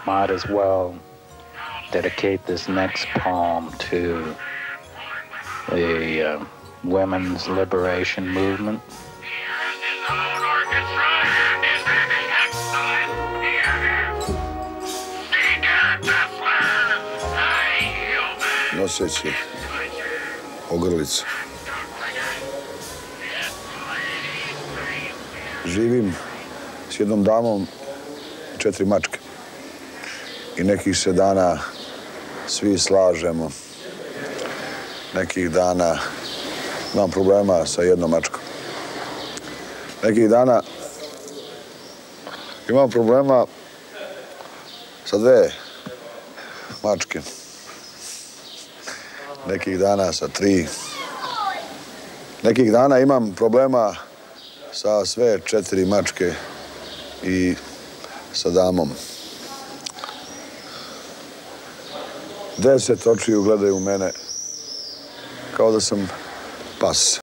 might as well dedicate this next poem to the women's liberation movement. Noseći ogrlicu. Živim s jednom damom, 4 mačke. I nekih se dana svi slažemo. Nekih dana imam problema sa jednom mačkom. Nekih dana imam problema sa 2 mačke. Nekih dana sa 3. Nekih dana imam problema sa sve 4 mačke i sa damom. 10 očiju gledaju u mene kao da sam pas.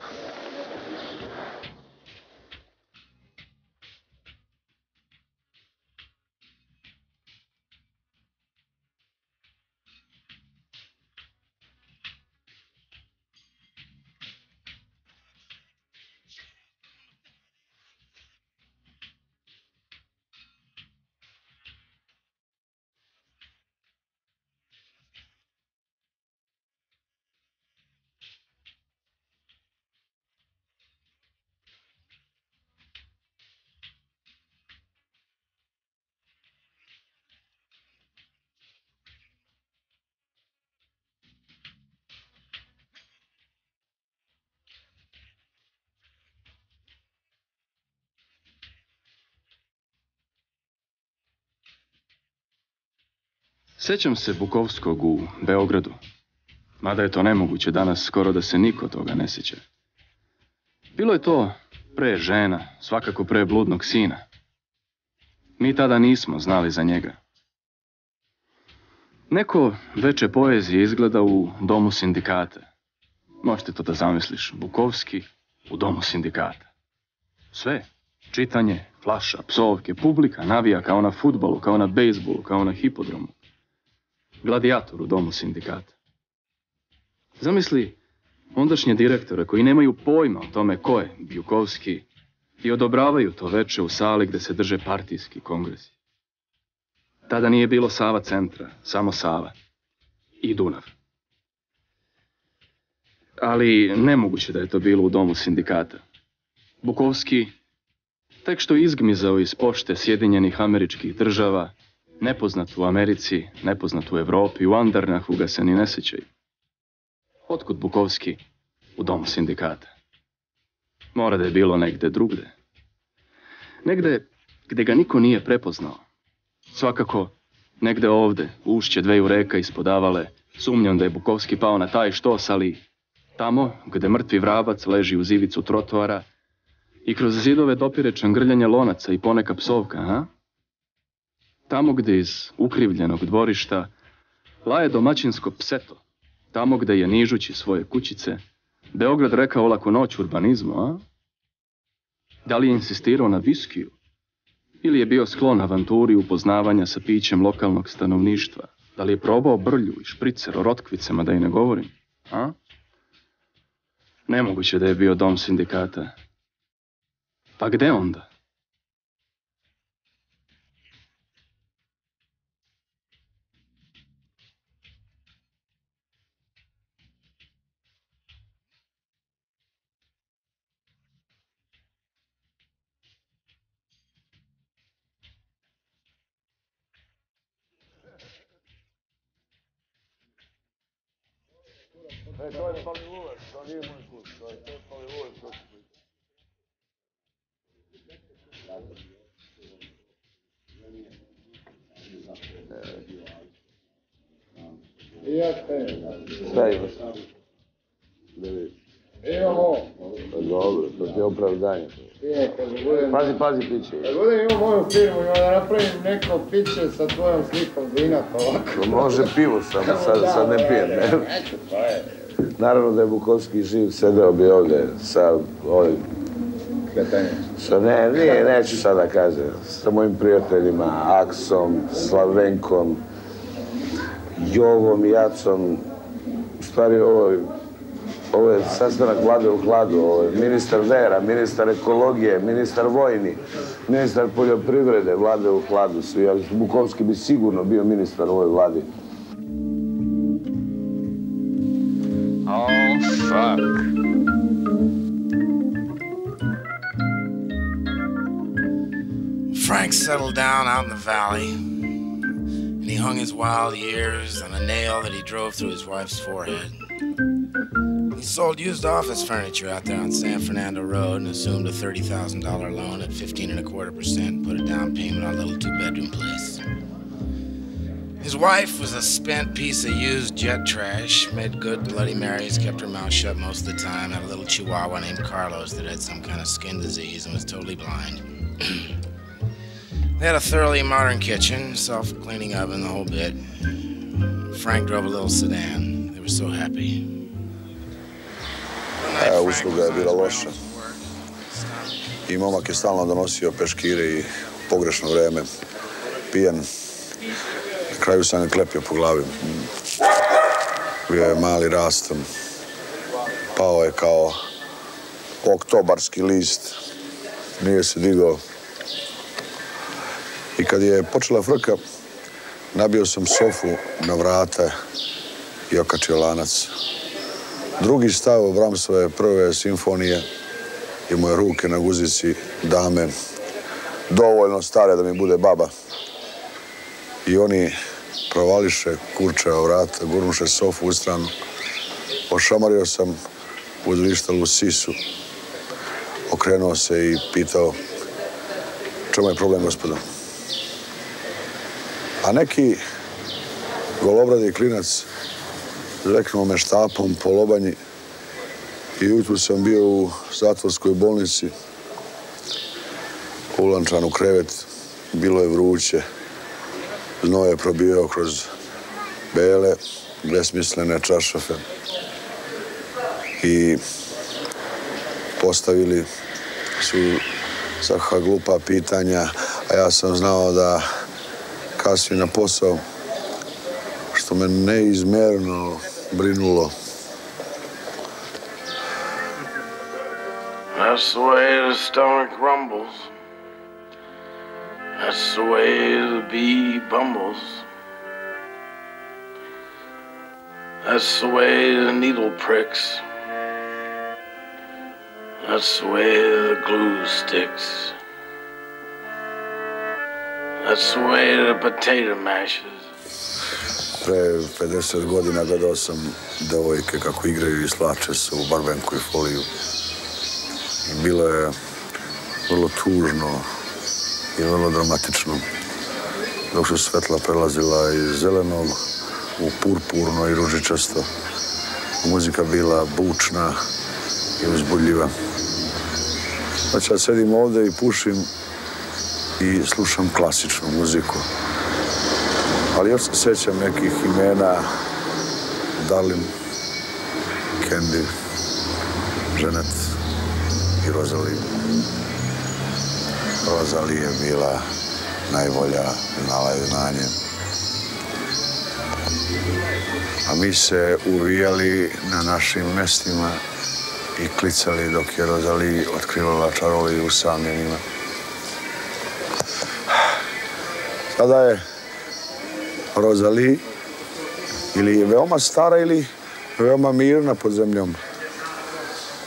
Sjećam se Bukovskog u Beogradu, mada je to nemoguće danas skoro da se niko toga ne sjeća. Bilo je to pre žena, svakako pre bludnog sina. Mi tada nismo znali za njega. Neko veče poezije izgleda u domu sindikata. Možete to da zamisliš, Bukovski u domu sindikata. Sve, čitanje, flaša, psovke, publika navija kao na fudbalu, kao na bejsbolu, kao na hipodromu. Gladijator u domu sindikata. Zamisli ondašnje direktore koji nemaju pojma o tome ko je Bukovski i odobravaju to veče u sali gde se drže partijski kongresi. Tada nije bilo Sava centra, samo Sava i Dunav. Ali nemoguće da je to bilo u domu sindikata. Bukovski, tek što je izgmizao iz pošte Sjedinjenih Američkih Država, nepoznat u Americi, nepoznat u Evropi, u Andernahu ga se ni ne sjećaju. Otkud Bukovski u domu sindikata? Mora da je bilo negde drugde. Negde gde ga niko nije prepoznao. Svakako, negde ovde, ušće 2 reka ispod Avale, sumnjam da je Bukovski pao na taj štos, ali tamo gde mrtvi vrabac leži uz ivicu trotoara i kroz zidove dopire čangrljanje lonaca i poneka psovka, a? Tamo gde iz ukrivljenog dvorišta laje domaćinsko pseto, tamo gde je nižući svoje kućice, Beograd rekao laku noć urbanizmu, a? Da li je insistirao na viskiju? Ili je bio sklon avanturi upoznavanja sa pićem lokalnog stanovništva? Da li je probao brlju i špricer o rotkvicama, da i ne govorim, a? Nemoguće da je bio dom sindikata. Pa gde onda? To je Palivulev, to nije moj kut, to je Palivulev, to će biti. I ja stajem. Imam ovo. Dobro, to ti je opravdanje. Pazi piće. Kad budem imao moju firmu, ima da napravim neko piće sa tvojom slikom vinata ovako. Može pivo samo, sad ne pijem, ne? Neću, to je. Naravno da je Bukovski živ, sedeo bi ovdje sa ovim Neću sada kažem, sa mojim prijateljima, Aksom, Slavenkom, Jovom i Jacom. U stvari, ovo je sastanak vlade u hladu. Ovo je ministar vera, ministar ekologije, ministar vojni, ministar poljoprivrede, vlade u hladu svi. Ali Bukovski bi sigurno bio ministar u ovoj vladi. Oh, fuck. Frank settled down out in the valley, and he hung his wild years on a nail that he drove through his wife's forehead. He sold used office furniture out there on San Fernando Road and assumed a $30,000 loan at 15.25%, put a down payment on a little two-bedroom place. His wife was a spent piece of used jet trash, made good Bloody Marys, kept her mouth shut most of the time, had a little chihuahua named Carlos that had some kind of skin disease and was totally blind. They had a thoroughly modern kitchen, self-cleaning oven, the whole bit. Frank drove a little sedan. They were so happy. Usluga je bila loša. I momak je stalno donosio peškire i pogrešno vreme. Pijan. Na kraju sam ga klepio po glavi. Bio je mali rastom. Pao je kao oktobarski list. Nije se digao. I kad je počela frka, nabio sam sofu na vrata i okačio lanac. Drugi stav Brahmsove prve simfonije i moje ruke na guzici dame, dovoljno stare da mi bude baba. I oni provališe kurčeva vrata, gurnuše sofu u stranu. Ošamario sam u dlištalu sisu, okrenuo se i pitao: čemu je problem, gospodo? A neki golobradi klinac leknuo me štapom po lobanji i ujutru sam bio u zatvorskoj bolnici, ulančan u krevet, bilo je vruće, znoj je probijao kroz bele, besmislene čaršafe i postavili su svaka glupa pitanja, a ja sam znao da kasnim na posao, što me neizmerno brinulo. That's the way the stomach rumbles. That's the way the bee bumbles. That's the way the needle pricks. That's the way the glue sticks. That's the way the potato mashes. Pre 50 godina gledao sam devojke kako igraju i slače se u barbenku i foliju. I bilo je vrlo tužno i vrlo dramatično. Dok su svetla prelazila iz zelenog u purpurno i ružičasto. Muzika bila bučna i uzbudljiva. Znači ja sedim ovde i pušim i slušam klasičnu muziku. Ali još se sjećam nekih imena: Darlin, Candy, Janet i Rosalie. Rosalie je bila najbolja, znala je znanje. A mi se uvijali na našim mestima i klicali dok je Rosalie otkrivala čaroli u usamljenima. Sada je Rosalie ili je veoma stara ili veoma mirna pod zemljom.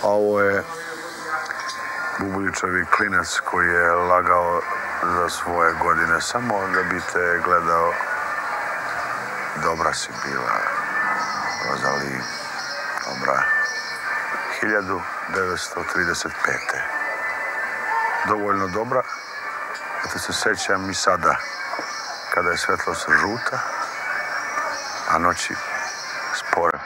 A ovo je Bubuličevi klinac koji je lagao za svoje godine samo da bi te gledao. Dobra si bila, Rosalie, dobra. 1935. Dovoljno dobra da te se sećam i sada, kada je svetlost žuta, a noći spore.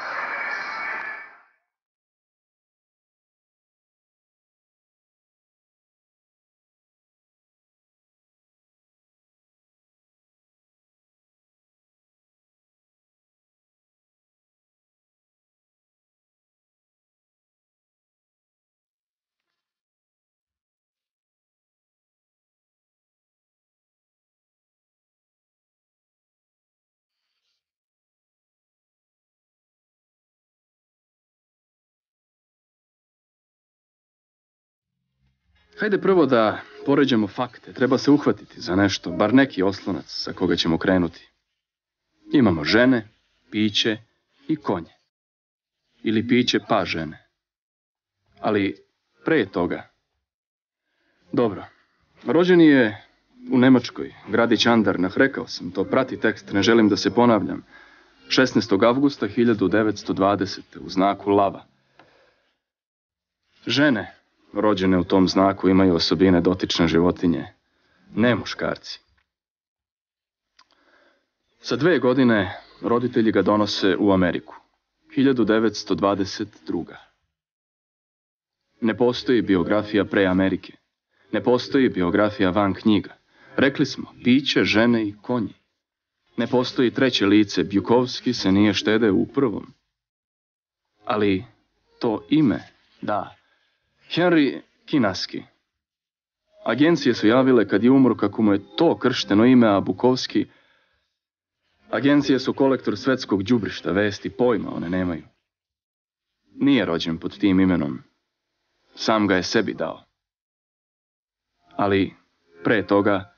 Hajde prvo da poređamo fakte. Treba se uhvatiti za nešto, bar neki oslonac sa koga ćemo krenuti. Imamo žene, piće i konje. Ili piće pa žene. Ali pre toga. Dobro, rođen je u Nemačkoj, gradić Andernach, rekao sam to, prati tekst, ne želim da se ponavljam. 16. avgusta 1920. u znaku lava. Žene rođene u tom znaku imaju osobine dotične životinje, ne muškarci. Sa 2 godine roditelji ga donose u Ameriku. 1922. Ne postoji biografija pre Amerike. Ne postoji biografija van knjiga. Rekli smo, piće, žene i konji. Ne postoji treće lice, Bjukovski se nije štedeo u prvom. Ali to ime, da, Henry Kinaski. Agencije su javile kad je umro kako mu je to kršteno ime, a Bukovski... Agencije su kolektor svetskog đubrišta, vesti, pojma one nemaju. Nije rođen pod tim imenom. Sam ga je sebi dao. Ali pre toga,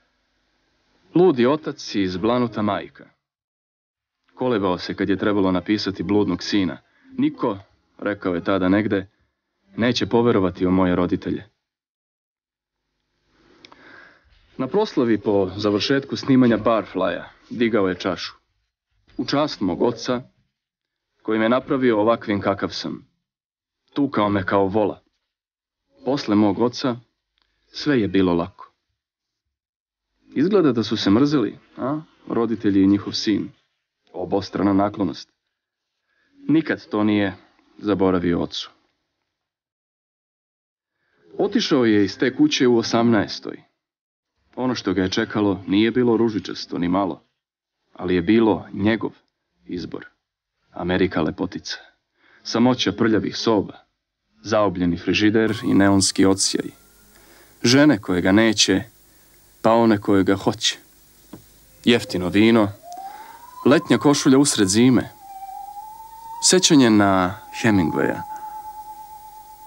ludi otac i izblanuta majka. Kolebao se kad je trebalo napisati bludnog sina. Niko, rekao je tada negde, neće poverovati o moje roditelje. Na proslavi po završetku snimanja Barflya digao je čašu. U čast mog oca, koji me napravio ovakvim kakav sam. Tukao me kao vola. Posle mog oca, sve je bilo lako. Izgleda da su se mrzeli, a? Roditelji i njihov sin. Obostrana naklonost. Nikad to nije zaboravio ocu. Otišao je iz te kuće u 18. Ono što ga je čekalo nije bilo ružičasto ni malo, ali je bilo njegov izbor. Amerika lepotica. Samoća prljavih soba, zaobljeni frižider i neonski odsjaj. Žene koje ga neće, pa one koje ga hoće. Jeftino vino, letnja košulja usred zime. Sećanje na Hemingwaya.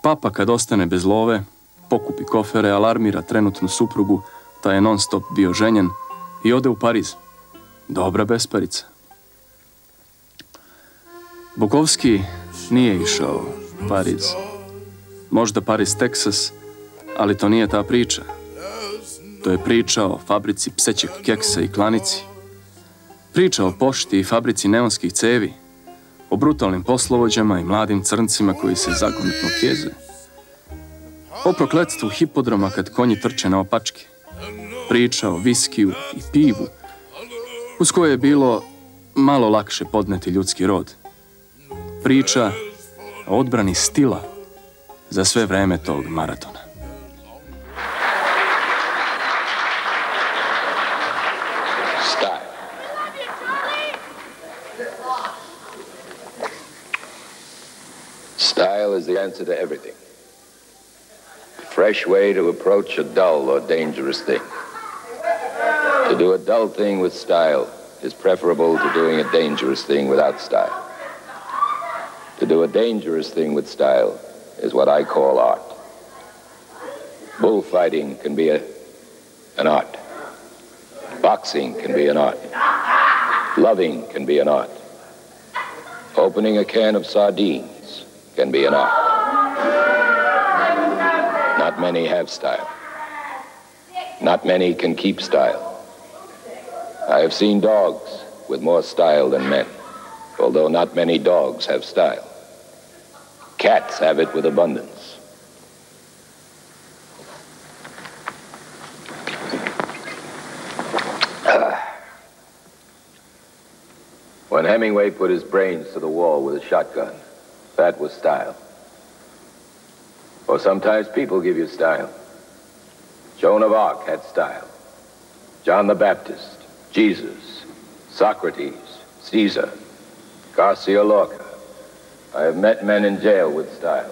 Papa kad ostane bez love, pokupi kofere, alarmira trenutnu suprugu, ta je non stop bio ženjen i ode u Pariz. Dobra besparica. Bukovski nije išao u Pariz. Možda Pariz, Teksas, ali to nije ta priča. To je priča o fabrici psećeg keksa i klanici. Priča o pošti i fabrici neonskih cevi. O brutalnim poslovođama i mladim crncima koji se zagonetno kjeze. O prokletstvu hipodroma kad konji trče na opačke. Priča o viskiju i pivu, uz koje je bilo malo lakše podneti ljudski rod. Priča o odbrani stila za sve vreme tog maratona. Style is the answer to everything. A fresh way to approach a dull or dangerous thing. To do a dull thing with style is preferable to doing a dangerous thing without style. To do a dangerous thing with style is what I call art. Bullfighting can be an art. Boxing can be an art. Loving can be an art. Opening a can of sardines can be an art. Not many have style. Not many can keep style. I have seen dogs with more style than men, although not many dogs have style. Cats have it with abundance. When Hemingway put his brains to the wall with a shotgun, that was style. Or sometimes people give you style. Joan of Arc had style. John the Baptist, Jesus, Socrates, Caesar, Garcia Lorca. I have met men in jail with style.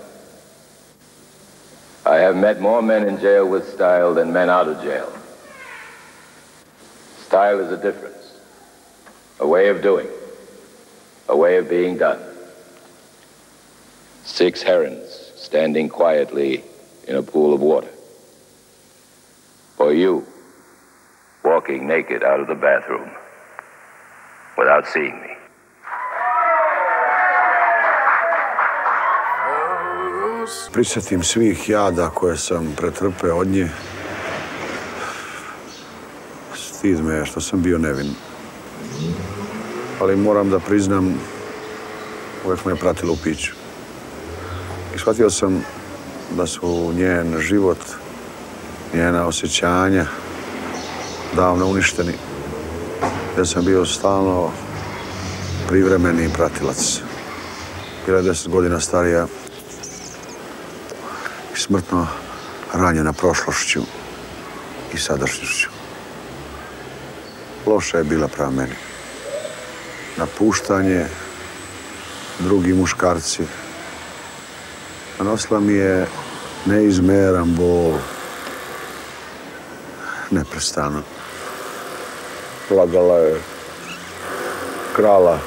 I have met more men in jail with style than men out of jail. Style is a difference, a way of doing, a way of being done. 6 herons standing quietly in a pool of water. Or you, walking naked out of the bathroom without seeing me. Prisjetim svih jada koje sam pretrpeo od nje. Stid me je što sam bio nevin. Ali moram da priznam, uvijek me je pratilo u piću. I shvatio sam da su njen život, njena osjećanja davno uništeni. Ja sam bio stalno privremeni pratilac. Bila je 10 godina starija i smrtno ranjena prošlošću i sadašnjošću. Loša je bila prema meni. Napuštanje, drugi muškarci. Nanosila mi je neizmeran bol. Neprestano. Lagala je, krala.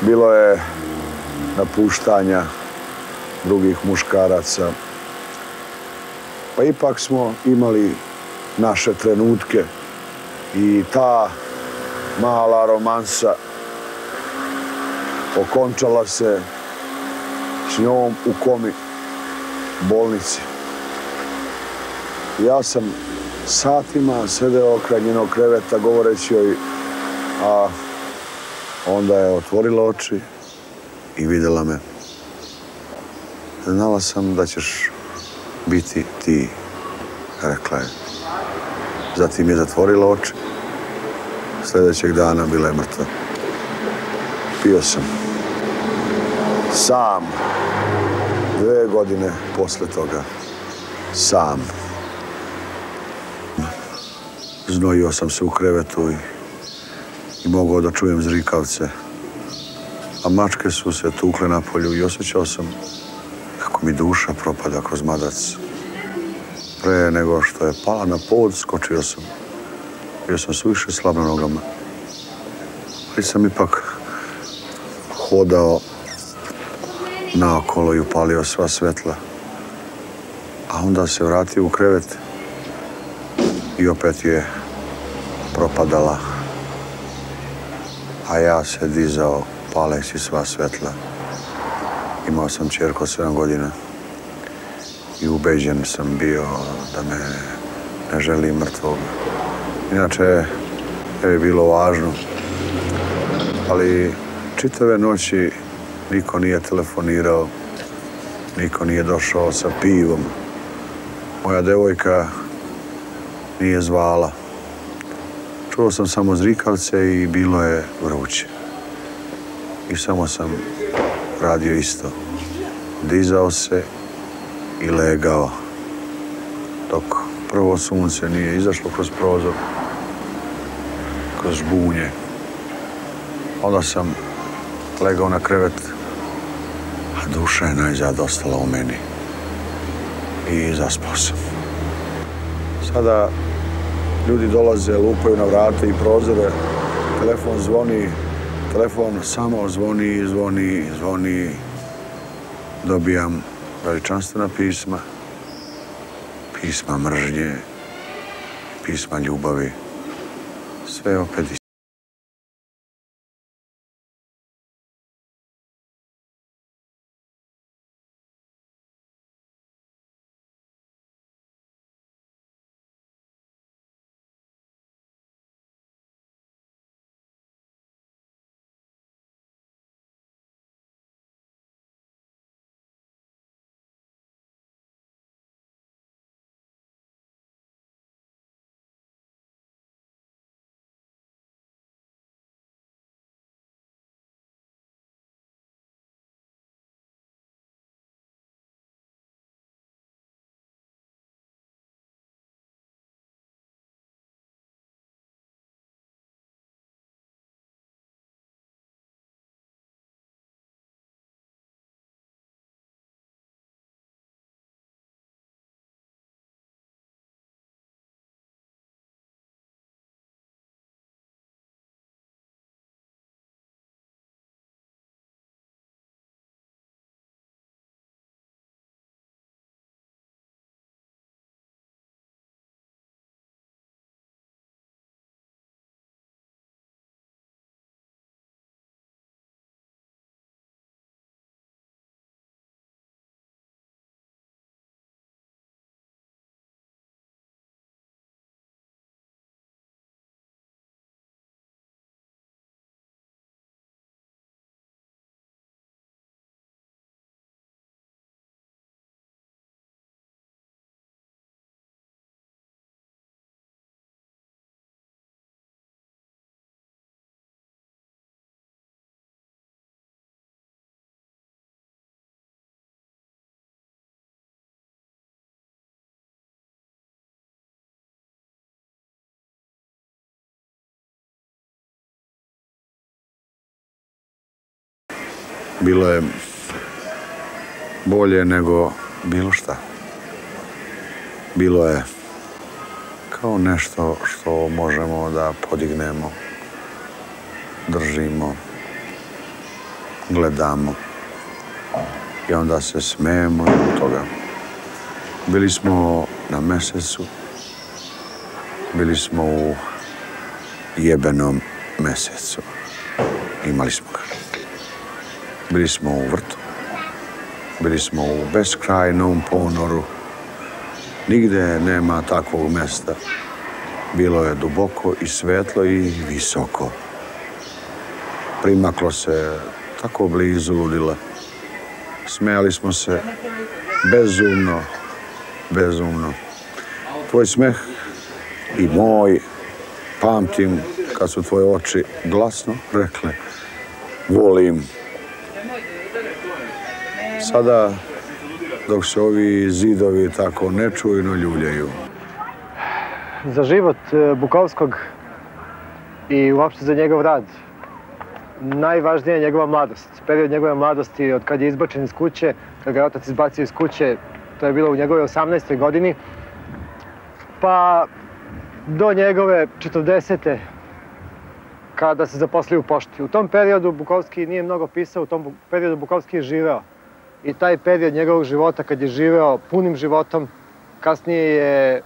Bilo je napuštanja drugih muškaraca. Pa ipak smo imali naše trenutke i ta mala romansa okončala se s njom u komi bolnici. Ja sam satima sedeo kraj njenog kreveta govoreći joj, a onda je otvorila oči i vidjela me. Znala sam da ćeš biti ti, rekla je. Zatim je zatvorila oči. Sljedećeg dana bila je mrtva. Pio sam. Sam. 2 godine posle toga. Sam. Znojio sam se u krevetu i mogao da čujem zrikavce. A mačke su se tukle na polju i osjećao sam kako mi duša propada kroz madac. Pre nego što je pala na pod, skočio sam. Bio sam suviše slab na nogama. Ali sam ipak hodao naokolo i upalio sva svetla. A onda se vratio u krevet i opet je propadala. A ja se dizao paleći sva svetla. Imao sam ćerku od 7 godina i ubeđen sam bio da me ne želi mrtvog. Inače, ne bi bilo važno, ali čitave noći niko nije telefonirao, niko nije došao sa pivom. Moja devojka nije zvala. Čuo sam samo zrikavce i bilo je vruće. I samo sam radio isto. Dizao se i legao. Dok prvo sunce nije izašlo kroz prozor, kroz žbunje. Onda sam legao na krevet, a duša je najzad ostala u meni. I zaspao sam. Sada ljudi dolaze, lupaju na vrata i prozore, telefon zvoni, telefon samo zvoni, zvoni, zvoni. Dobijam veličanstvena pisma, pisma mržnje, pisma ljubavi, sve opet bilo je bolje nego bilo šta. Bilo je kao nešto što možemo da podignemo, držimo, gledamo i onda se smejemo od toga. Bili smo na mesecu, bili smo u jebenom mesecu. Imali smo ga. Bili smo u vrtu, bili smo u beskrajnom ponoru. Nigde nema takvog mesta. Bilo je duboko i svetlo i visoko. Primaklo se tako blizu ludila. Smejali smo se bezumno, bezumno. Tvoj smeh i moj, pamtim kad su tvoje oči glasno rekle volim. Sada, dok se ovi zidovi tako nečujno ljuljaju. Za život Bukovskog i uopšte za njegov rad najvažnija je njegova mladost. Period njegove mladosti od kad je izbačen iz kuće, kad ga je otac izbacio iz kuće, to je bilo u njegove 18. godini, pa do njegove 40. kada se zaposlio u pošti. U tom periodu Bukovski nije mnogo pisao, u tom periodu Bukovski je živeo. I taj period njegovog života, kad je živeo punim životom, kasnije je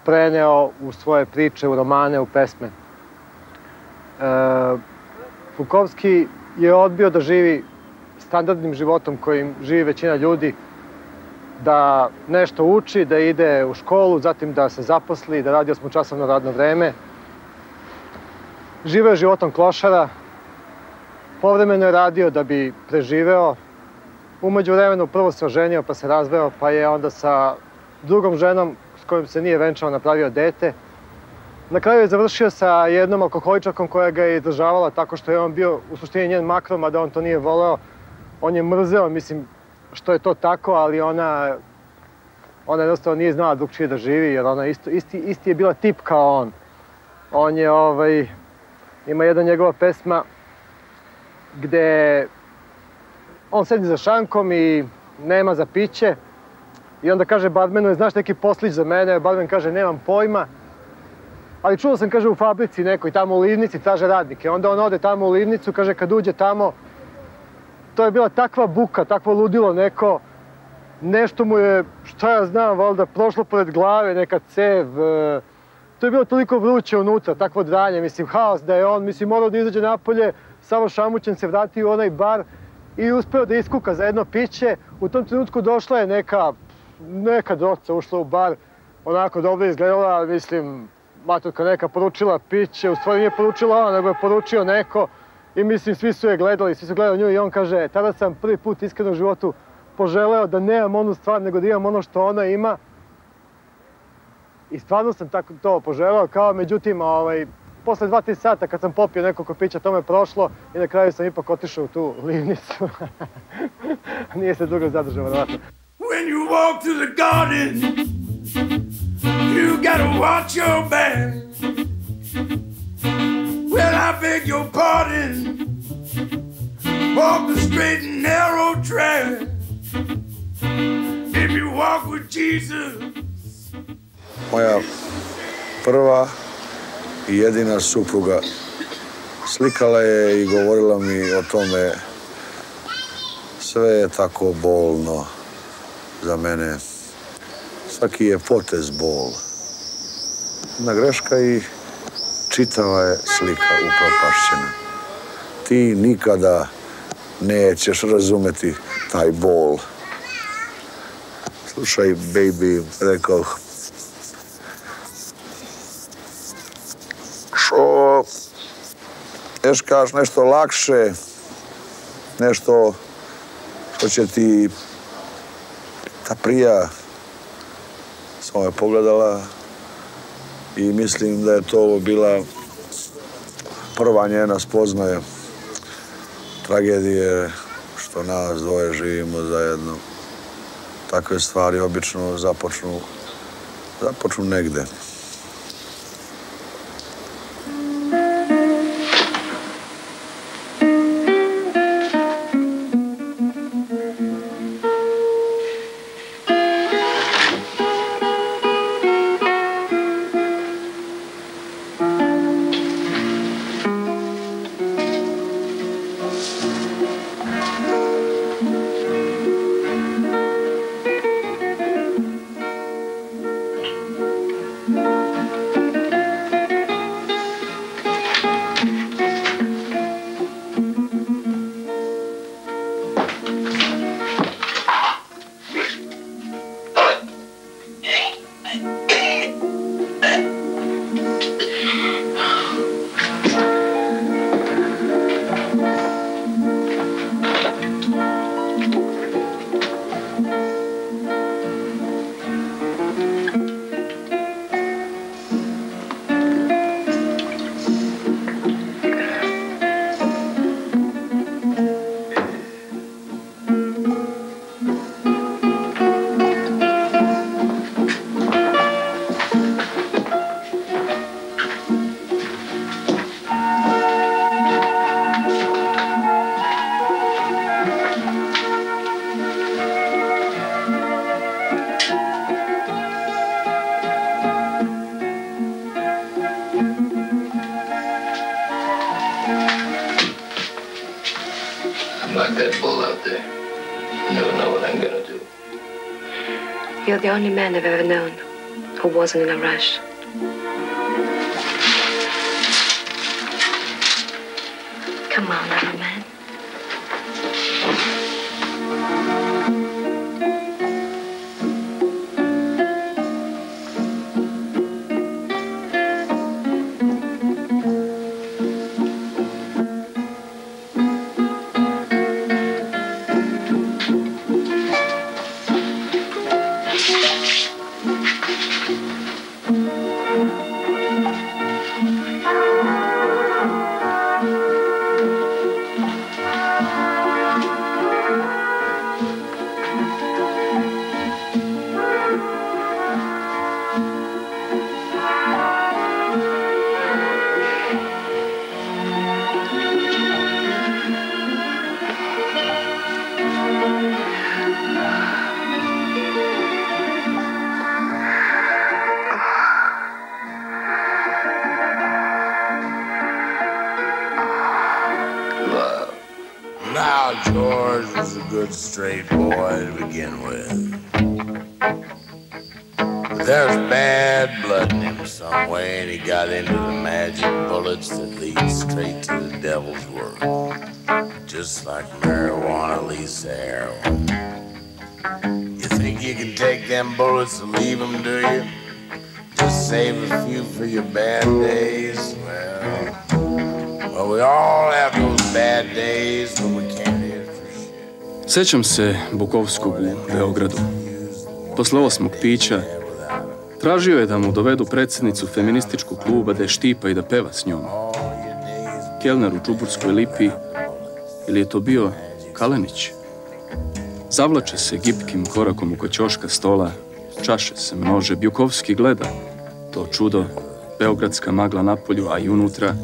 preneo u svoje priče, u romane, u pesme. Bukovski je odbio da živi standardnim životom kojim živi većina ljudi, da nešto uči, da ide u školu, zatim da se zaposli, da radi 8-časovno radno vreme. Živeo je životom klošara, povremeno je radio da bi preživeo. U međuvremenu prvo se oženio, pa se razveo, pa je onda sa drugom ženom s kojom se nije venčao napravio dete. Na kraju je završio sa jednom alkoholičarkom koja ga je izdržavala tako što je on bio u suštini njen makrom, a da on to nije voleo. On je mrzeo, mislim, što je to tako, ali ona jednostavno nije znala drugčije da živi, jer ona isti je bila tip kao on. On je, ima jedna njegova pesma gde on sedi za šankom i nema za piće i onda kaže barmenu, znaš neki poslić za mene? Barmen kaže, nemam pojma, ali čuo sam, kaže, u fabrici nekoj, tamo u Livnici, traže radnike. Onda on ode tamo u Livnicu, kaže, kad uđe tamo, to je bila takva buka, takvo ludilo neko, nešto mu je, šta ja znam, valjda, prošlo pored glave, neka cev. To je bilo toliko vruće unutra, takvo dranje, mislim, haos da je on, mislim, morao da izađe napolje, samo šamućen se vratio u onaj bar i uspeo da iskuka za jedno piće. U tom trenutku došla je neka doca, ušla u bar, onako dobro izgledala, mislim, maturka neka poručila piće, u stvari nije poručila ona, nego je poručio neko i mislim, svi su je gledali, svi su gledali nju i on kaže, tada sam prvi put iskreno u životu poželeo da nemam onu stvar, nego da imam ono što ona ima. I stvarno sam tako to poželeo, kao međutim, posle 2-3 sata kad sam popio nekoliko pića, to me prošlo i na kraju sam ipak otišao u tu Livnicu. Nije se dugo zadržao, verovatno. When you walk through the garden, you gotta watch your back. Well, I beg your pardon, walk the straight and narrow track. If you walk with Jesus. Moja prva i jedina supruga slikala je i govorila mi o tome. Sve je tako bolno za mene. Svaki je potez bol. Jedna greška i čitava je slika upropašćena. Ti nikada nećeš razumeti taj bol. Slušaj, baby, rekoh, što kažeš nešto lakše, nešto što će ti ta prija. Samo je pogledala i mislim da je to bila prva njena spoznaja tragedije što nas dvoje živimo zajedno. Takve stvari obično započnu negde. Like that bull out there. You never know what I'm gonna do. You're the only man I've ever known who wasn't in a rush. Come on, little man. Now, George was a good straight boy to begin with. But there's bad blood in him some way, and he got into the magic bullets that lead straight to the devil's work. Just like marijuana leads to heroin. You think you can take them bullets and leave them, do you? Just save a few for your bad days? Well, we all have those bad days when we can't hit for shit. Sećam se Bukovskog u Beogradu. Posle 8. pića tražio je da mu dovedu predsjednicu feminističkog kluba da je štipa i da peva s njom. Kelner u Čuburskoj lipi, ili je to bio Kalenić? Zavlače se gipkim korakom oko ćoška stola, čaše se množe, Bukovski gleda to čudo, beogradska magla na polju, a i unutra.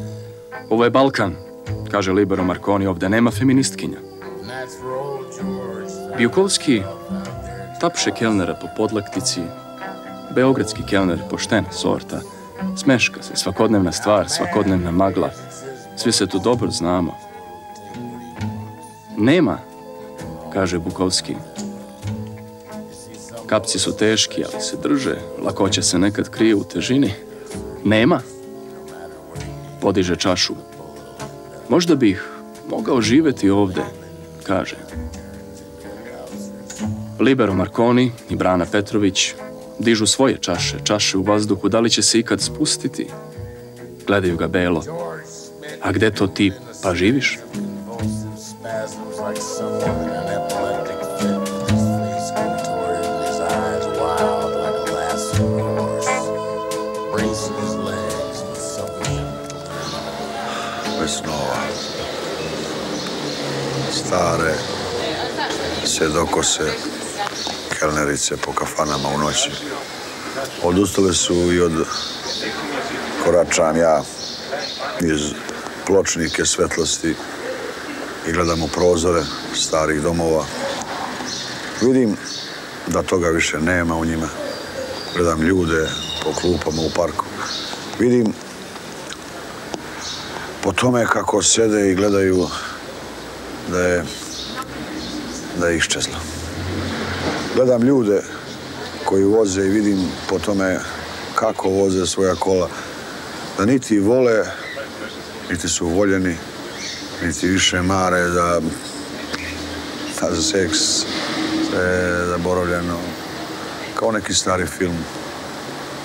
Ovo je Balkan, kaže Libero Marconi, ovdje nema feministkinja. Bukovski tapše Kelnera po podlaktici, beogradski Kelner poštena sorta, smeška se, svakodnevna stvar, svakodnevna magla, svi se tu dobro znamo. Nema, kaže Bukovski. Kapci su teški, ali se drže, lakoća se nekad krije u težini. Nema. Podiže čašu. Možda bih mogao živjeti ovdje, kaže. Libero Marconi i Brana Petrović dižu svoje čaše u vazduhu, da li će se ikad spustiti? Gledaju ga belo. A gde to ti pa živiš? Snova. Stare, sedokose, kelnerice po kafanama u noći. Odustale su i od koračam ja iz pločnike svetlosti i gledam u prozore starih domova. Vidim da toga više nema u njima. Gledam ljude po klupama u parku. Vidim po tome kako sede i gledaju da je iščezlo. Gledam ljude koji voze i vidim po tome kako voze svoja kola, da niti vole, niti su voljeni, niti više mare, da za seks sve je zaboravljeno, kao neki stari film.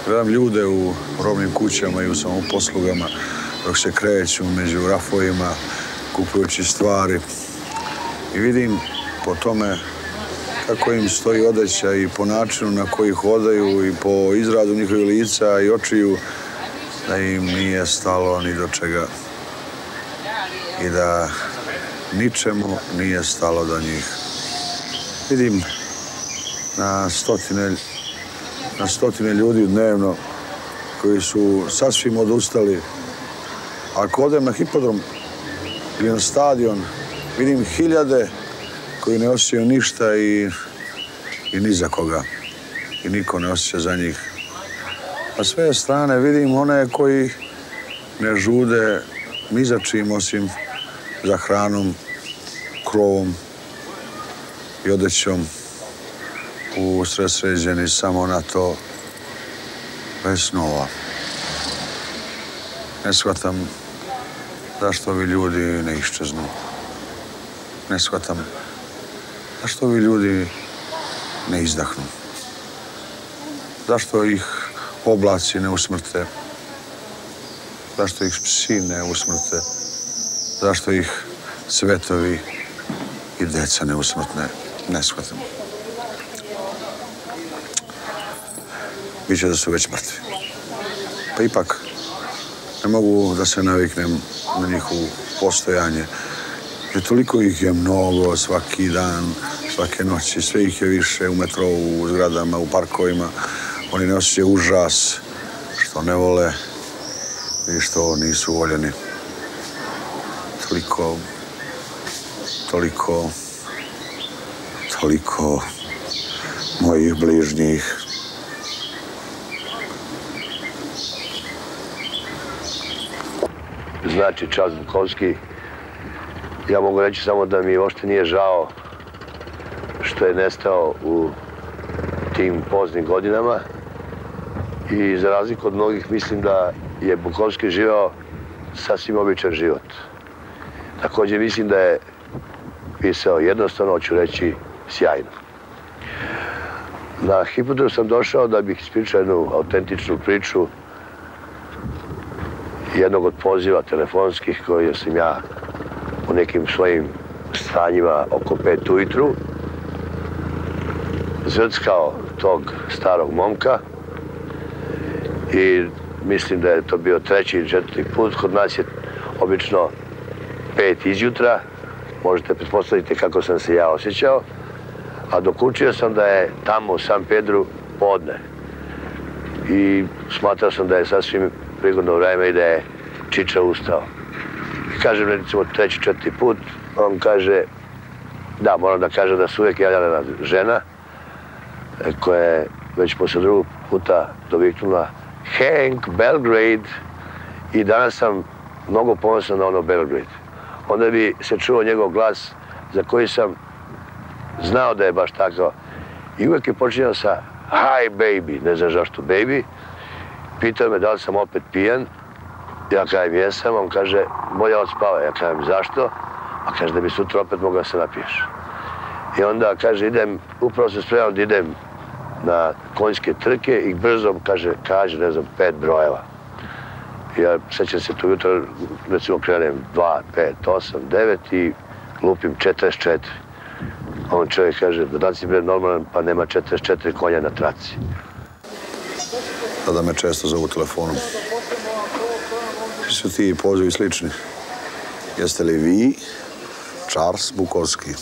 Gledam ljude u robnim kućama i u samoposlugama, dok se kreću među rafovima, kupujući stvari. I vidim po tome kako im stoji odeća i po načinu na koji hodaju i po izradu njihovih lica i očiju, da im nije stalo ni do čega i da ničemu nije stalo do njih. Vidim na stotine ljudi dnevno koji su sasvim odustali. Ako odem na hipodrom ili na stadion, vidim hiljade koji ne osjećaju ništa i ni za koga. I niko ne osjeća za njih. A s sve strane vidim one koji ne žude ni za čim osim za hranom krovom i odećom usred sređeni samo na to bez snova. Ne shvatam zašto ovi ljudi ne iščeznu. Ne shvatam zašto ovi ljudi ne izdahnu. Zašto ih oblaci ne usmrte. Zašto ih psi ne usmrte. Zašto ih cvetovi i deca ne usmrtne. Ne shvatam. Biće da su već mrtvi. Pa ipak ne mogu da se naviknem na njihovo postojanje. Jer toliko ih je mnogo svaki dan, svake noći. Sve ih je više u metrovu, u zgradama, u parkovima. Oni ne osjećaju užas što ne vole i što nisu voljeni. Toliko mojih bližnjih. Znači, Charles Bukowski, ja mogu reći samo da mi uopšte nije žao što je nestao u tim poznim godinama i za razliku od mnogih mislim da je Bukowski živeo sasvim običan život. Također mislim da je pisao jednostavno, hoću reći, sjajno. Na Hipodrom sam došao da bih ispričao jednu autentičnu priču jednog od poziva telefonskih koje sam ja u nekim svojim stanjima oko 5 ujutru zrckao tog starog momka i mislim da je to bio 3. ili 4. put. Kod nas je obično 5 izjutra, možete pretpostaviti kako sam se ja osjećao, a dokučio sam da je tamo u San Pedru podne i smatrao sam da je sasvim prigodno vreme i da je Čiča ustao. I kažem, recimo, 3. 4. put, on kaže, da, moram da kažem da se uvijek javljala žena koja je već posle 2. puta doviknula Hank Belgrade i danas sam mnogo ponosan na ono Belgrade. Onda bi se čuo njegov glas za koji sam znao da je baš tako. I uvijek je počinjao sa Hi baby, ne znam zašto baby. Pitao me da li sam opet pijan. Ja kažem jesam, on kaže bolje odspava. Ja kažem zašto? A kaže da bi sutra opet mogao da se napiješ. I onda kaže idem, upravo se spremam da idem na konjske trke i brzo kaže ne znam 5 brojeva. Ja sećam se to jutro, recimo krenem 2, 5, 8, 9 i lupim 44. On čovjek kaže da si bre normalan pa nema 44 konja na traci. Tada me često zovu telefonom. Su ti pozivi slični? Jeste li vi Charles Bukowski,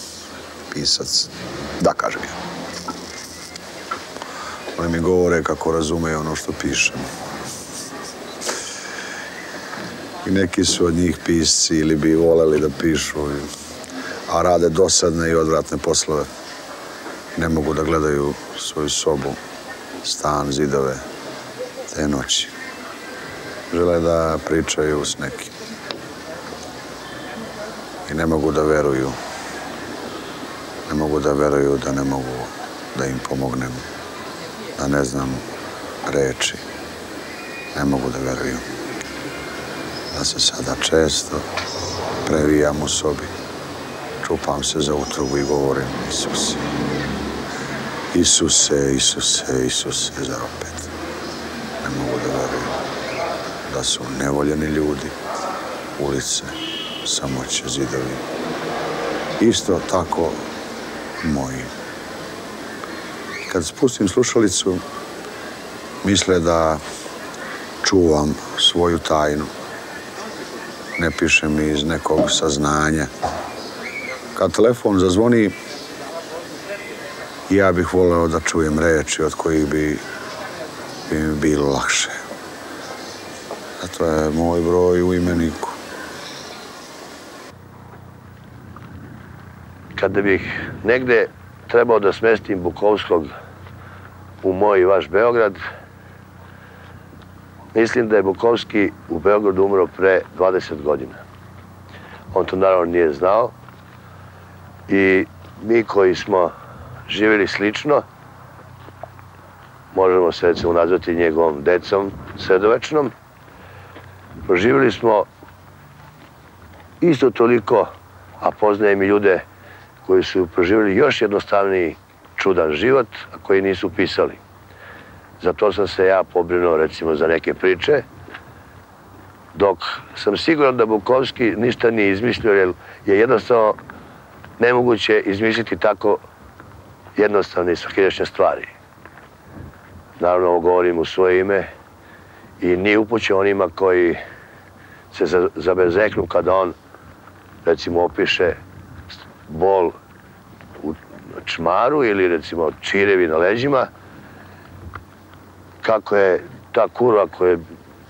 pisac? Da, kažem ja. Oni mi govore kako razumeju ono što pišem. I neki su od njih pisci ili bi voleli da pišu, a rade dosadne i odvratne poslove. Ne mogu da gledaju svoju sobu, stan, zidove, te noći. Žele da pričaju s nekim. I ne mogu da veruju. Ne mogu da veruju da ne mogu da im pomognem. Da ne znam reči. Ne mogu da veruju. Da se sada često previjam u sobi. Čupam se za utrobu i govorim Isuse. Isuse, Isuse, Isuse, zar opet? Ne mogu da veruju da su nevoljeni ljudi, ulice, samoće, zidovi. Isto tako moji. Kad spustim slušalicu, misle da čuvam svoju tajnu. Ne pišem iz nekog saznanja. Kad telefon zazvoni, ja bih voleo da čujem reči od kojih bi mi bilo lakše. A to je moj broj u imeniku. Kada bih negde trebao da smestim Bukovskog u moj i vaš Beograd, mislim da je Bukovski u Beogradu umro pre 20 godina. On to naravno nije znao I mi koji smo živjeli slično, možemo se recimo nazvati njegovom decom sredovečnom, proživjeli smo isto toliko, a poznajem i ljude koji su proživjeli još jednostavniji čudan život, a koji nisu pisali. Zato sam se ja pobrinuo recimo za neke priče, dok sam siguran da Bukovski ništa nije izmislio, jer je jednostavno nemoguće izmisliti tako jednostavne i svakidašnje stvari. Naravno, ovo govorim u svoje ime i nije upućen onima koji se zabezeknu kada on, recimo, opiše bol u čmaru ili, recimo, čirevi na leđima, kako je ta kurva koja je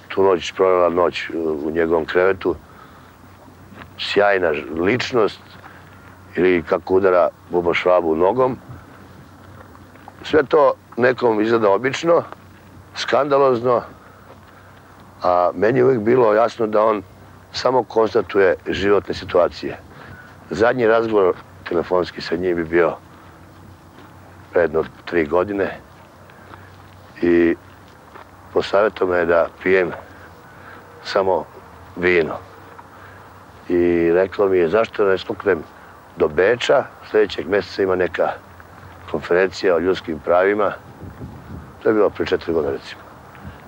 tu noć provela noć u njegovom krevetu, sjajna ličnost, ili kako udara Buba Švabu nogom. Sve to nekom izgleda obično, skandalozno, a meni je uvijek bilo jasno da on samo konstatuje životne situacije. Zadnji razgovor telefonski sa njim bi bio predno 3 godine i posavjetao me da pijem samo vino. I rekao mi je zašto ne skoknem do Beča, sljedećeg mjeseca ima neka konferencija o ljudskim pravima. To je bilo pre 4 godine, recimo.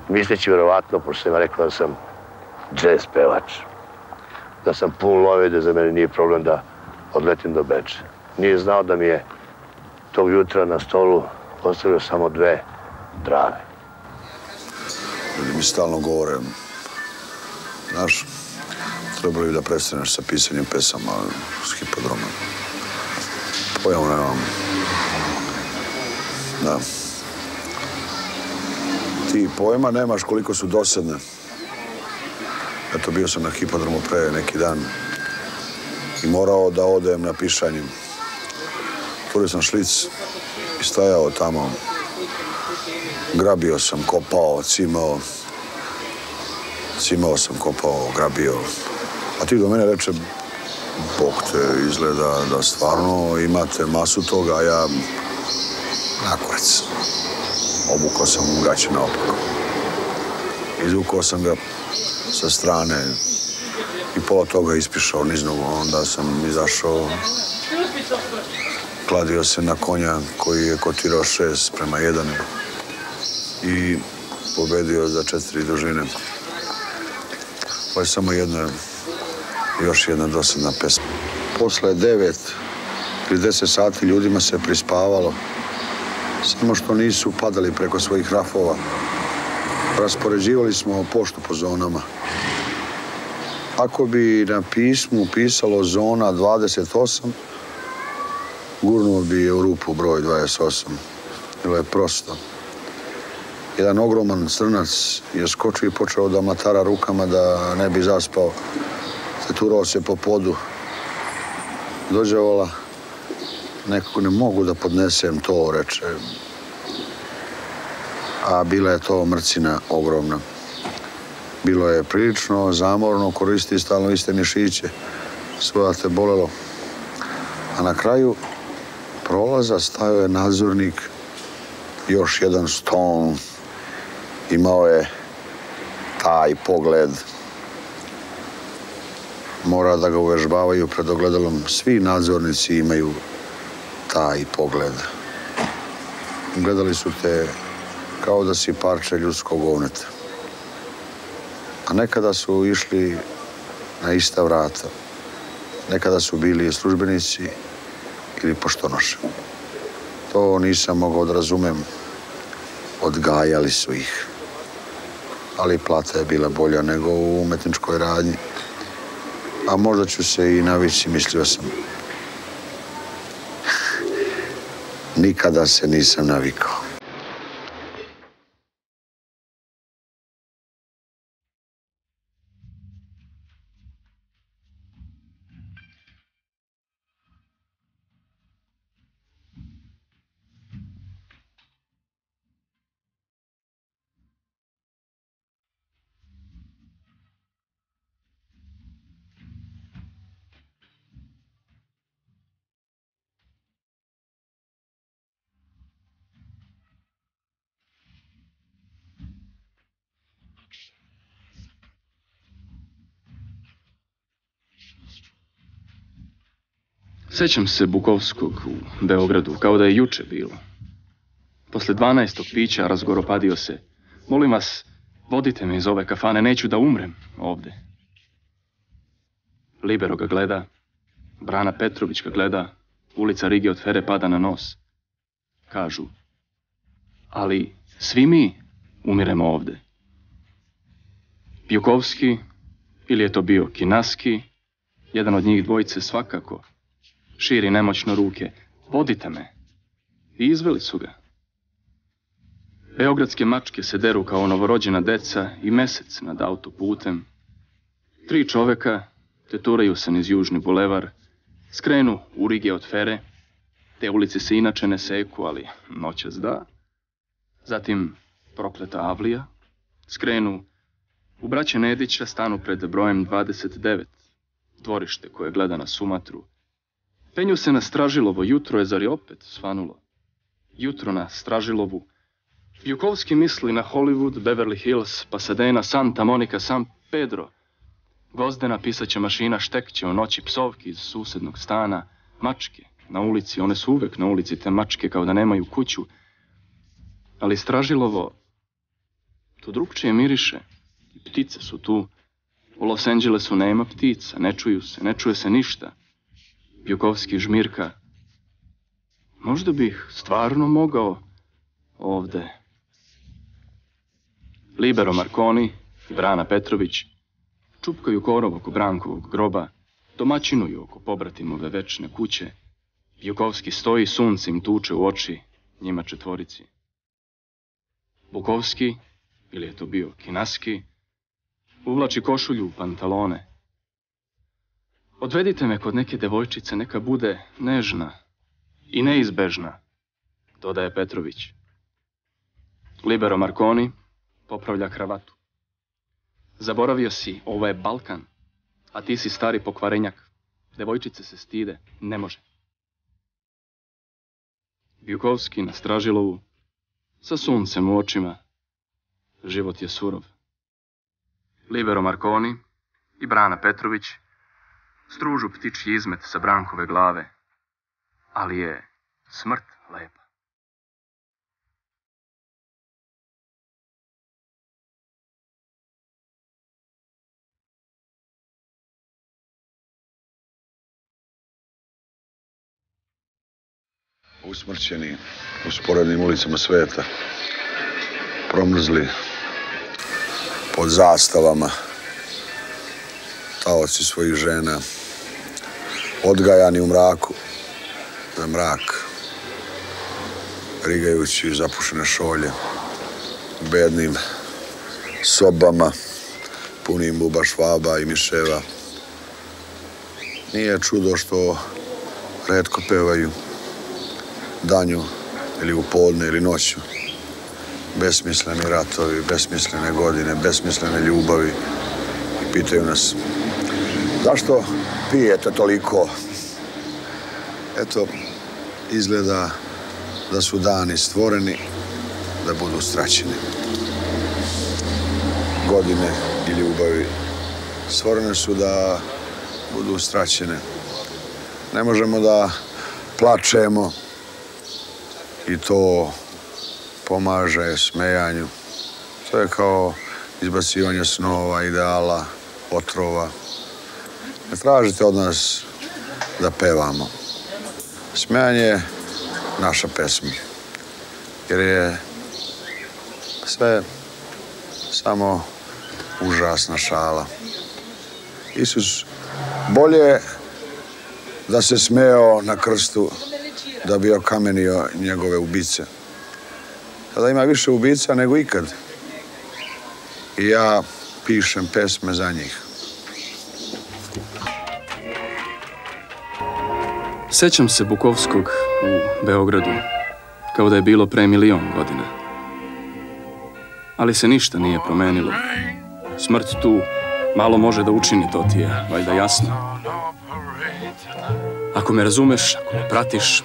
Misleći vjerovatno, pošto sam rekao da sam džez pevač, da sam pun love, da za mene nije problem da odletim do Beča. Nije znao da mi je tog jutra na stolu ostavio samo 2 drave. Ljudi mi stalno govore, znaš, trebalo bi da prestaneš sa pisanjem pesama s hipodroma. Pojamo nemam. Da. Ti pojma nemaš koliko su dosadne. Eto, bio sam na hipodromu pre neki dan i morao da odem na pišanje. Otvorio sam šlic i stajao tamo. Grabio sam, kopao, cimao. Cimao sam, kopao, grabio. A ti do mene reče, Bog te izgleda da stvarno imate masu toga, a ja nakurac. Obukao sam gaće naopako. Izvukao sam ga sa strane i pola toga ispišao niz nogu. Onda sam izašao, kladio se na konja koji je kotirao 6:1 i pobedio za 4 dužine. Ovo je samo još jedna dosadna pesma. Posle 9 ili 10 sati ljudima se prispavalo, samo što nisu padali preko svojih rafova. Raspoređivali smo poštu po zonama. Ako bi na pismu pisalo zona 28, gurnuo bi je u rupu broj 28. Bilo je prosto. Jedan ogroman crnac je skočio i počeo da matara rukama da ne bi zaspao. Zaturao se po podu. Dođe vola, nekako ne mogu da podnesem to, reče. A bila je to mrcina ogromna. Bilo je prilično zamorno, koristi stalno iste mišiće. Svoja te bolelo. A na kraju prolaza stajao je nadzornik, još jedan Stone. Imao je taj pogled. Mora da ga uvežbavaju pred ogledalom. Svi nadzornici imaju taj pogled. Gledali su te kao da si parče ljudskog govneta. A nekada su išli na ista vrata. Nekada su bili službenici ili poštonoše. To nisam mogao da razumem. Odgajali su ih. Ali plata je bila bolja nego u umetničkoj radnji. A možda ću se i navići, mislio sam. Nikada se nisam navikao. Sjećam se Bukovskog u Beogradu, kao da je juče bilo. Posle 12. pića razgoropadio se. Molim vas, vodite me iz ove kafane, neću da umrem ovde. Libero ga gleda, Brana Petrović ga gleda, ulica Rige od Fere pada na nos. Kažu, ali svi mi umiremo ovde. Bukovski, ili je to bio Kinaski, jedan od njih dvojice svakako, širi nemoćno ruke, vodite me. I izveli su ga. Beogradske mačke se deru kao novorođena deca i mesec nad autoputem. 3 čoveka teturaju se niz Južni bulevar, skrenu u Rige od Fere, te ulice se inače ne seku, ali noćas da. Zatim prokleta Avlija, skrenu u Braće Nedića, stanu pred brojem 29, dvorište koje gleda na Sumatru. Penju se na Stražilovo, jutro je, zar je opet svanulo? Jutro na Stražilovu. Bukovski misli na Hollywood, Beverly Hills, Pasadena, Santa Monica, San Pedro. Gvozdena pisaća mašina štekće u noći, psovki iz susednog stana, mačke na ulici, one su uvek na ulici, te mačke, kao da nemaju kuću. Ali Stražilovo, to drugčije miriše. I ptice su tu. U Los Angelesu nema ptica, ne čuje se ništa. Bukovski žmirka. Možda bih stvarno mogao ovde. Libero Marconi i Brana Petrović čupkaju korov oko Brankovog groba, domaćinuju oko pobratimove večne kuće. Bukovski stoji, sunce im tuče u oči, njima 4. Bukovski, ili je to bio Kinaski, uvlači košulju u pantalone. Odvedite me kod neke devojčice, neka bude nežna i neizbežna, dodaje Petrović. Libero Marconi popravlja kravatu. Zaboravio si, ovo je Balkan, a ti si stari pokvarenjak. Devojčice se stide, ne može. Bukovski na Stražilovu, sa suncem u očima, život je surov. Libero Marconi i Brana Petrović stružu ptičji izmet sa Brankove glave, ali je smrt lepa. Usmrćeni u sporednim ulicama sveta, promrzli pod zastavama, taoci svojih žena, odgajani u mraku za mrak, rigajući zapušene šolje, bednim sobama, punim buba, švaba i miševa. Nije čudo što retko pevaju danju ili u podne ili noću. Besmisleni ratovi, besmislene godine, besmislene ljubavi. I pitaju nas, zašto pijete toliko? Eto, izgleda da su dani stvoreni da budu straćeni. Godine i ljubavi stvorene su da budu straćene. Ne možemo da plačemo i to pomaže smejanju. To je kao izbacivanje snova, ideala, otrova. Ne tražite od nas da pevamo. Smejanje je naša pesma, jer je sve samo užasna šala. Isus bolje da se smejao na krstu da bi okamenio njegove ubice. Sada ima više ubica nego ikad. I ja pišem pesme za njih. Sećam se Bukovskog u Beogradu, kao da je bilo pre 1.000.000 godina. Ali se ništa nije promenilo. Smrt tu malo može da učini, to ti je valjda jasno. Ako me razumeš, ako me pratiš,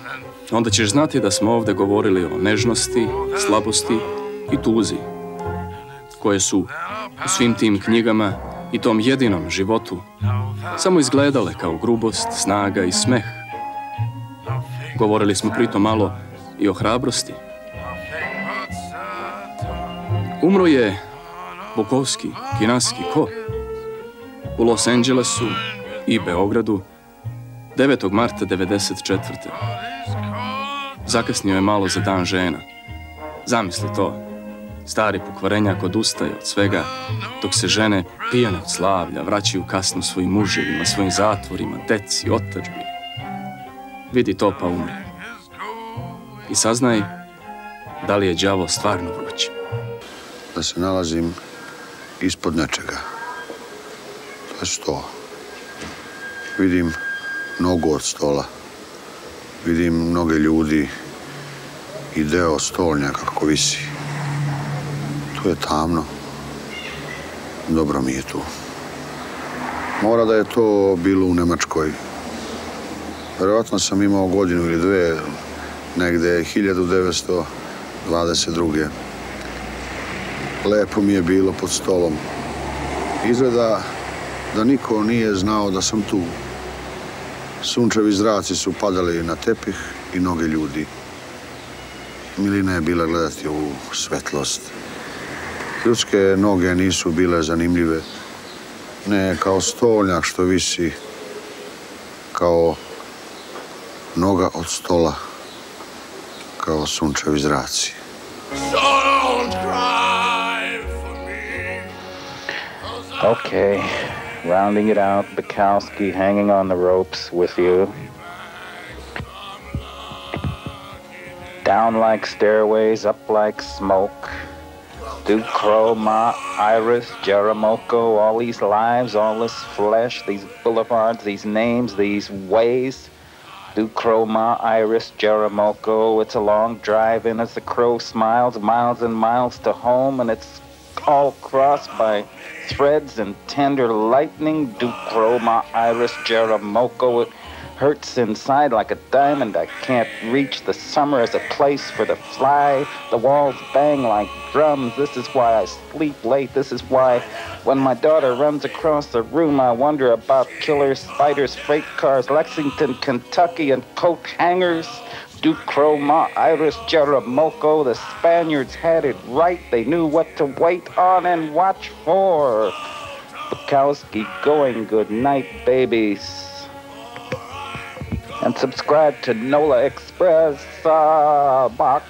onda ćeš znati da smo ovde govorili o nežnosti, slabosti i tuzi, koje su u svim tim knjigama i tom jedinom životu samo izgledale kao grubost, snaga i smeh, Govorili smo pritom malo i o hrabrosti. Umro je Bukovski, Kinaski, ko? U Los Angelesu i Beogradu 9. marta 1994. Zakasnio je malo za dan žena. Zamisli to. Stari pokvarenjak odustaje od svega, dok se žene pijane od slavlja vraćaju kasno svojim muževima, svojim zatvorima, deci, otadžbini. Vidi to pa umri. I saznaj da li je đavo stvarno vruć. Da se nalazim ispod nečega. To je sto. Vidim nogu od stola. Vidim mnoge ljudi i deo stolnjaka kako visi. Tu je tamno. Dobro mi je tu. Mora da je to bilo u Nemačkoj. Verovatno sam imao godinu ili dve, negde 1922. Lepo mi je bilo pod stolom. Izgleda da niko nije znao da sam tu. Sunčevi zraci su padali na tepih i noge ljudi. Milina je bila gledati ovu svetlost. Ljudske noge nisu bile zanimljive. Ne kao stolnjak što visi, kao noga od stola, kao sunčevi zraci. Okay, rounding it out, Bukowski hanging on the ropes with you. Down like stairways, up like smoke. Ducro, Ma, Iris, Jeremoco, all these lives, all this flesh, these boulevards, these names, these ways. Ducro, Ma, Iris, Jeremoco, it's a long drive in as the crow smiles, miles and miles to home, and it's all crossed by threads and tender lightning. Ducro, Ma, Iris, Jeremoco, it hurts inside like a diamond I can't reach. The summer is a place for the fly. The walls bang like drums. This is why I sleep late. This is why when my daughter runs across the room I wonder about killers, spiders, freight cars, Lexington, Kentucky, and coat hangers. Ducro, Ma, Iris, Jeremoco, the Spaniards had it right. They knew what to wait on and watch for. Bukowski going, good night, babies. And subscribe to NOLA Express, box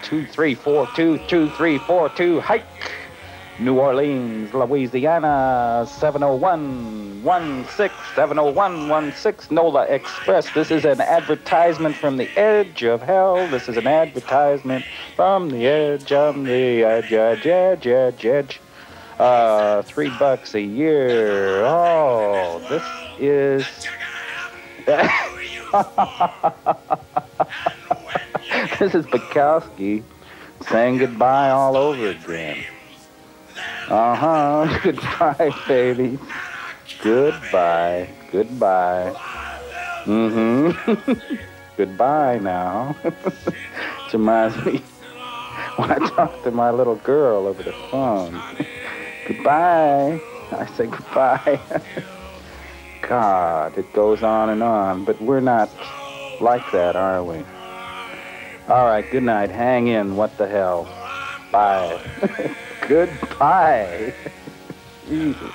2342, hike, New Orleans, Louisiana, 70116, NOLA Express. This is an advertisement from the edge of hell. This is an advertisement from the edge, on the edge. $3 a year. Oh, this is... This is Bukowski saying goodbye all over again. Goodbye, baby. Goodbye. Goodbye now. It reminds me when I talk to my little girl over the phone. Goodbye. I say goodbye. God, it goes on, but we're not like that, are we? All right, good night. Hang in. What the hell? Bye. Goodbye. Jesus.